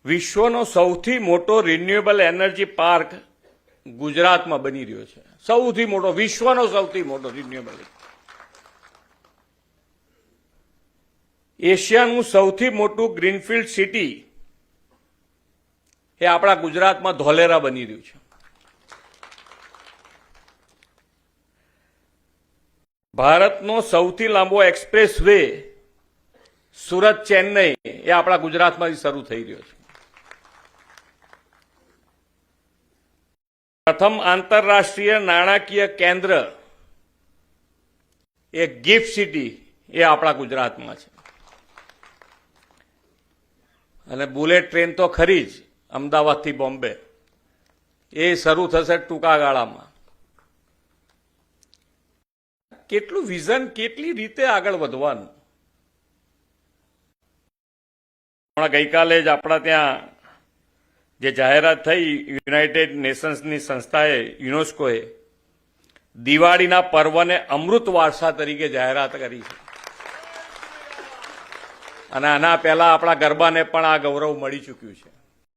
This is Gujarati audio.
વિશ્વનો સૌથી મોટો રિન્યુએબલ એનર્જી પાર્ક ગુજરાતમાં બની રહ્યો છે. સૌથી મોટો, વિશ્વનો સૌથી મોટો રિન્યુએબલ. એશિયાનું સૌથી મોટું ગ્રીનફિલ્ડ સિટી એ આપણા ગુજરાતમાં ધોલેરા બની રહ્યું છે. ભારતનો સૌથી લાંબો એક્સપ્રેસ વે સુરત ચેન્નઈ એ આપણા ગુજરાતમાંથી શરૂ થઈ રહ્યો છે. પ્રથમ આંતરરાષ્ટ્રીય નાણાકીય કેન્દ્ર એ ગિફ્ટ સિટી એ આપણા ગુજરાતમાં છે. અને બુલેટ ટ્રેન તો ખરી જ, અમદાવાદથી બોમ્બે એ શરૂ થશે ટૂંકા ગાળામાં. કેટલું વિઝન, કેટલી રીતે આગળ વધવાનું. ગઈકાલે જ આપણા ત્યાં જે જાહેરાત થઈ યુનાઇટેડ નેશન્સની સંસ્થાએ, યુનેસ્કોએ દિવાળીના પર્વને અમૃત વારસા તરીકે જાહેરાત કરી છે. અને આના પહેલા આપણા ગરબાને પણ આ ગૌરવ મળી ચૂક્યું છે.